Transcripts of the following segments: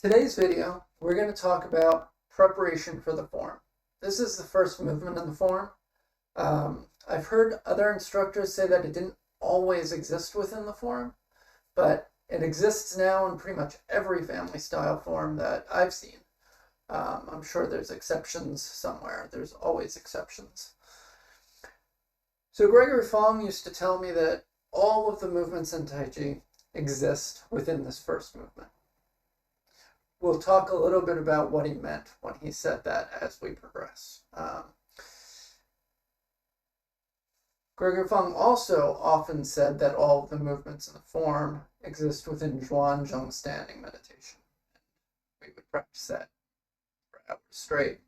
Today's video, we're going to talk about preparation for the form. This is the first movement in the form. I've heard other instructors say that it didn't always exist within the form, but it exists now in pretty much every family style form that I've seen. I'm sure there's exceptions somewhere. There's always exceptions. So Gregory Fong used to tell me that all of the movements in Taiji exist within this first movement. We'll talk a little bit about what he meant when he said that as we progress. Gregory Fong also often said that all of the movements in the form exist within Zhuan-Zheng standing meditation. We would practice that for hours straight.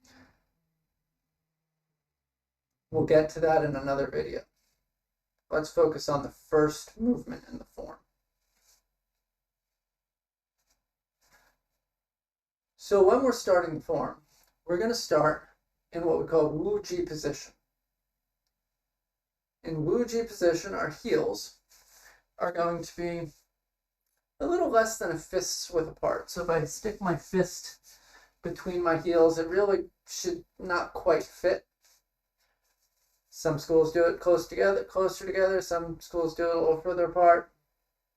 We'll get to that in another video. Let's focus on the first movement in the form. So when we're starting the form, we're going to start in what we call Wu Ji position. In Wu Ji position, our heels are going to be a little less than a fist's width apart. So if I stick my fist between my heels, it really should not quite fit. Some schools do it closer together. Some schools do it a little further apart.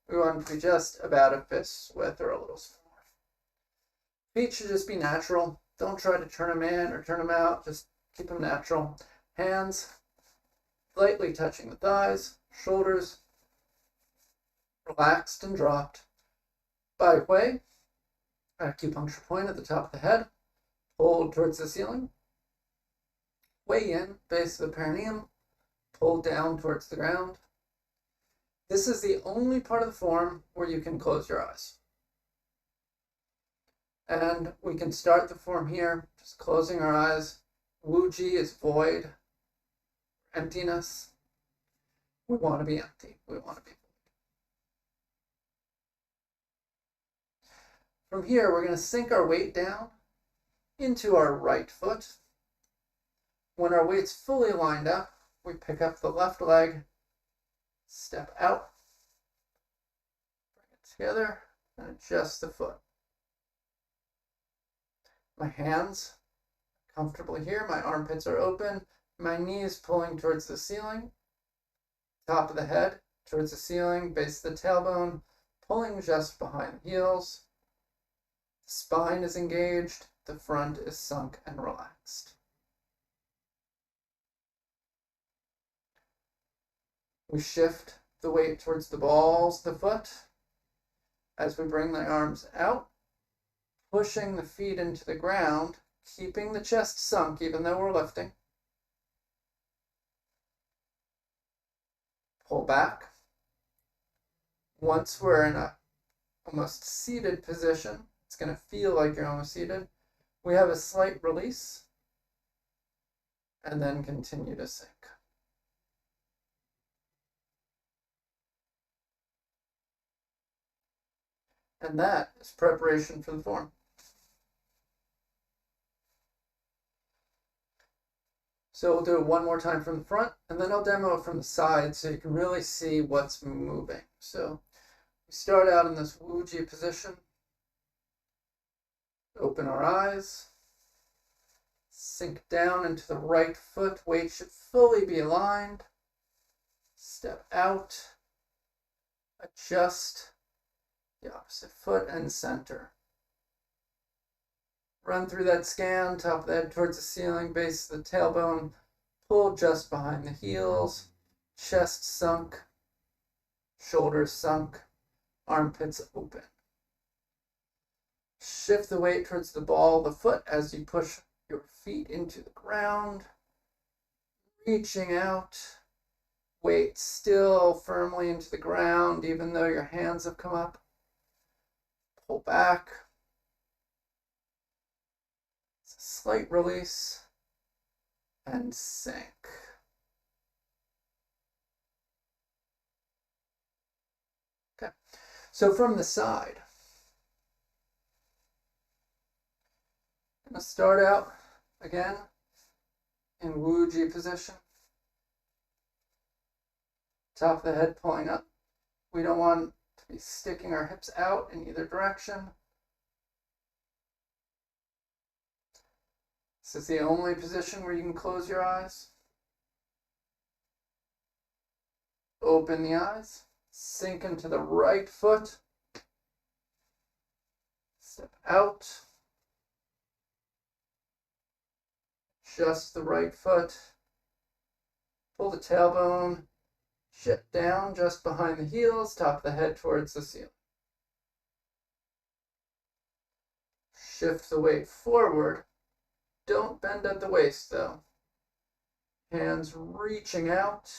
We want it to be just about a fist's width or a little smaller. Feet should just be natural. Don't try to turn them in or turn them out. Just keep them natural. Hands lightly touching the thighs, shoulders relaxed and dropped. Bai Hui, acupuncture point at the top of the head, pulled towards the ceiling. Wei Yin, base of the perineum, pulled down towards the ground. This is the only part of the form where you can close your eyes. And we can start the form here, just closing our eyes. Wu Ji is void, emptiness. We want to be empty. We want to be void. From here, we're going to sink our weight down into our right foot. When our weight's fully lined up, we pick up the left leg, step out, bring it together, and adjust the foot. My hands comfortably here, my armpits are open, my knees pulling towards the ceiling, top of the head towards the ceiling, base of the tailbone, pulling just behind the heels. The spine is engaged, the front is sunk and relaxed. We shift the weight towards the balls of the foot as we bring the arms out, pushing the feet into the ground, keeping the chest sunk even though we're lifting. Pull back. Once we're in a almost seated position, it's going to feel like you're almost seated. We have a slight release and then continue to sink. And that is preparation for the form. So we'll do it one more time from the front, and then I'll demo it from the side so you can really see what's moving. So we start out in this Wu Ji position. Open our eyes. Sink down into the right foot. Weight should fully be aligned. Step out. Adjust the opposite foot and center. Run through that scan, top of the head towards the ceiling, base of the tailbone, pull just behind the heels, chest sunk, shoulders sunk, armpits open. Shift the weight towards the ball of the foot as you push your feet into the ground, reaching out, weight still firmly into the ground even though your hands have come up. Pull back. Slight release and sink. Okay, so from the side, I'm going to start out again in Wu Ji position. Top of the head pulling up. We don't want to be sticking our hips out in either direction. This is the only position where you can close your eyes. Open the eyes. Sink into the right foot. Step out. Just the right foot. Pull the tailbone. Shift down just behind the heels. Top of the head towards the ceiling. Shift the weight forward. Don't bend at the waist though. Hands reaching out.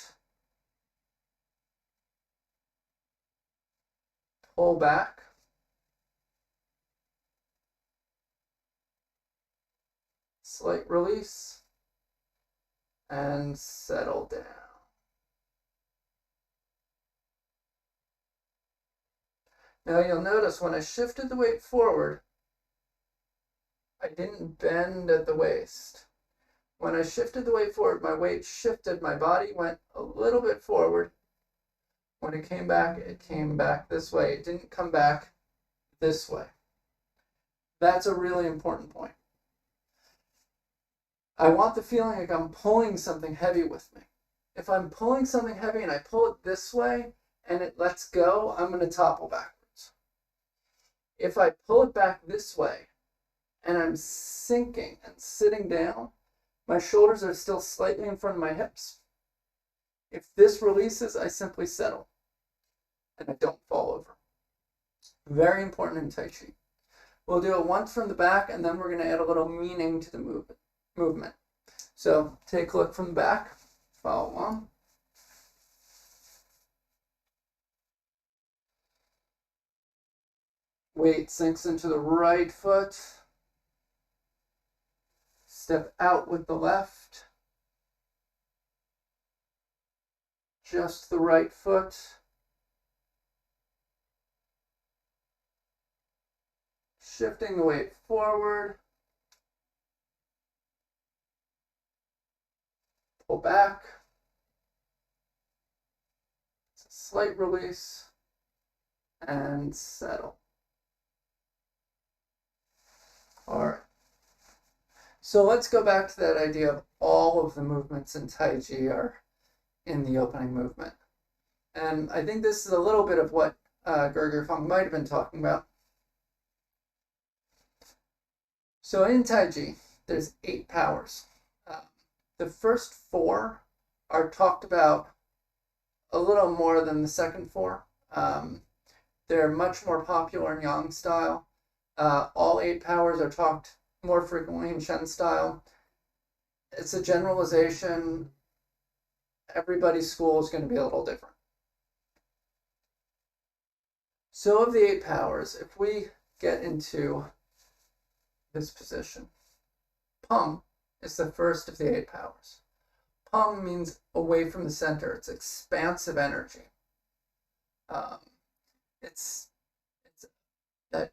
Pull back. Slight release. And settle down. Now you'll notice when I shifted the weight forward, I didn't bend at the waist. When I shifted the weight forward, my weight shifted, my body went a little bit forward. When it came back this way. It didn't come back this way. That's a really important point. I want the feeling like I'm pulling something heavy with me. If I'm pulling something heavy and I pull it this way and it lets go, I'm going to topple backwards. If I pull it back this way and I'm sinking and sitting down, my shoulders are still slightly in front of my hips. If this releases, I simply settle and I don't fall over. Very important in Tai Chi. We'll do it once from the back and then we're going to add a little meaning to the movement. So take a look from the back, follow along. Weight sinks into the right foot. Step out with the left. Just the right foot. Shifting the weight forward. Pull back. It's a slight release. And settle. All right. So let's go back to that idea of all of the movements in Taiji are in the opening movement. And I think this is a little bit of what Gerger Funk might have been talking about. So in Taiji, there's 8 powers. The first 4 are talked about a little more than the second 4. They're much more popular in Yang style. All 8 powers are talked more frequently in Shen style. It's a generalization. Everybody's school is going to be a little different. So of the 8 powers, if we get into this position, Peng is the first of the 8 powers. Peng means away from the center. It's expansive energy. It's that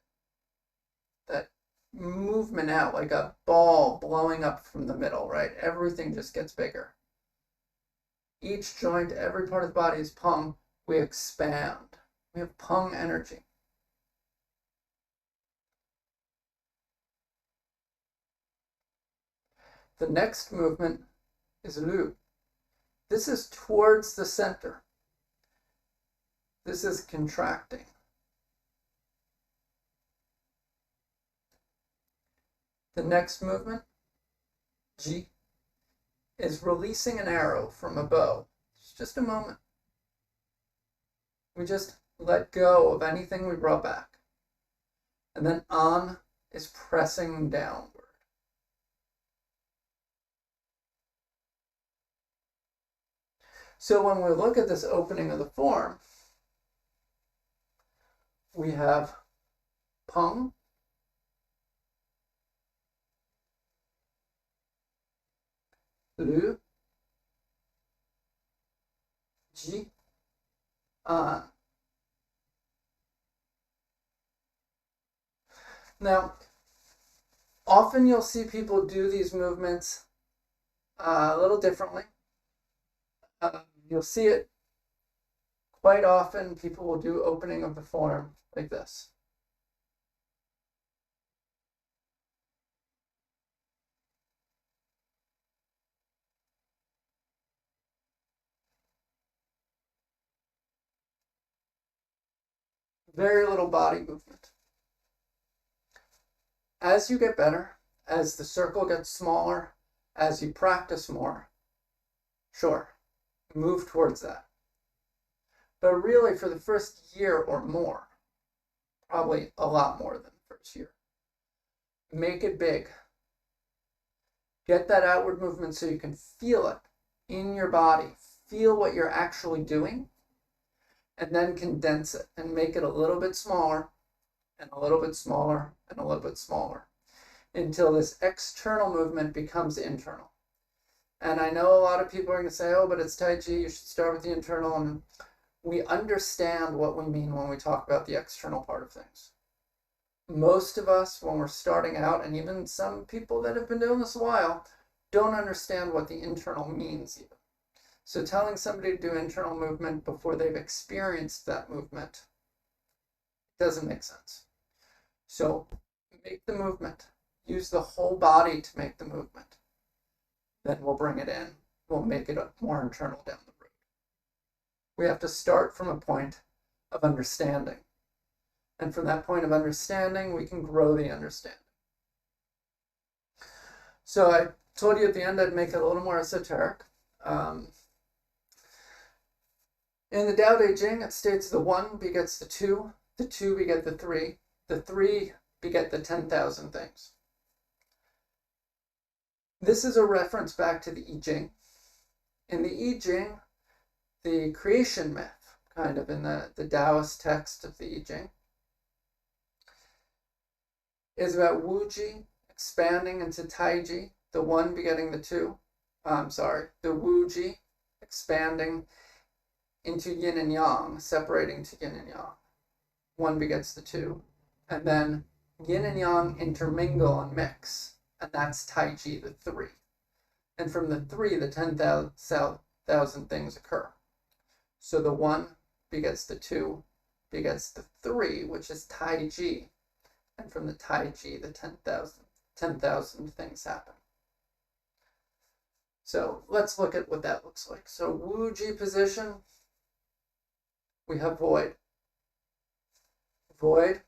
movement out, like a ball blowing up from the middle, right? Everything just gets bigger. Each joint, every part of the body is Peng. We expand. We have Peng energy. The next movement is Lu. This is towards the center. This is contracting. The next movement, Ji, is releasing an arrow from a bow. It's just a moment. We just let go of anything we brought back. And then An is pressing downward. So when we look at this opening of the form, we have Peng, Lu, Ji, An. Now, often you'll see people do these movements a little differently. You'll see it quite often. People will do opening of the form like this. Very little body movement. As you get better, as the circle gets smaller, as you practice more, sure, move towards that. But really, for the first year or more, probably a lot more than the first year, make it big. Get that outward movement so you can feel it in your body. Feel what you're actually doing, and then condense it and make it a little bit smaller and a little bit smaller and a little bit smaller until this external movement becomes internal. And I know a lot of people are going to say, oh, but it's Taiji, you should start with the internal. And we understand what we mean when we talk about the external part of things. Most of us, when we're starting out, and even some people that have been doing this a while, don't understand what the internal means even. So telling somebody to do internal movement before they've experienced that movement doesn't make sense. So make the movement. Use the whole body to make the movement. Then we'll bring it in. We'll make it more internal down the road. We have to start from a point of understanding. And from that point of understanding, we can grow the understanding. So I told you at the end I'd make it a little more esoteric. In the Tao Te Ching, it states the 1 begets the 2 beget the 3 beget the 10,000 things. This is a reference back to the I Ching. In the I Ching, the creation myth, kind of in the Taoist text of the I Ching, is about Wuji expanding into Taiji, the 1 begetting the 2. The Wuji expanding into yin and yang, separating to yin and yang. 1 begets the 2. And then yin and yang intermingle and mix. And that's Taiji, the 3. And from the 3, the 10,000 things occur. So the 1 begets the 2, begets the 3, which is Taiji. And from the Taiji, the 10,000 things happen. So let's look at what that looks like. So Wuji position, we have void. Void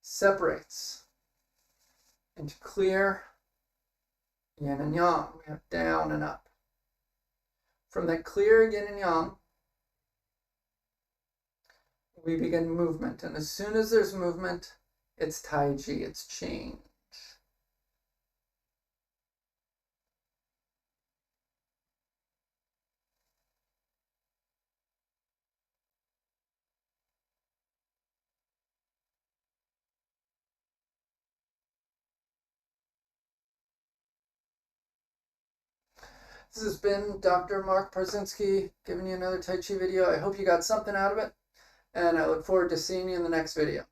separates into clear, yin and yang. We have down and up. From that clear yin and yang, we begin movement. And as soon as there's movement, it's Taiji, it's change. This has been Dr. Mark Parzynski giving you another Tai Chi video. I hope you got something out of it, and I look forward to seeing you in the next video.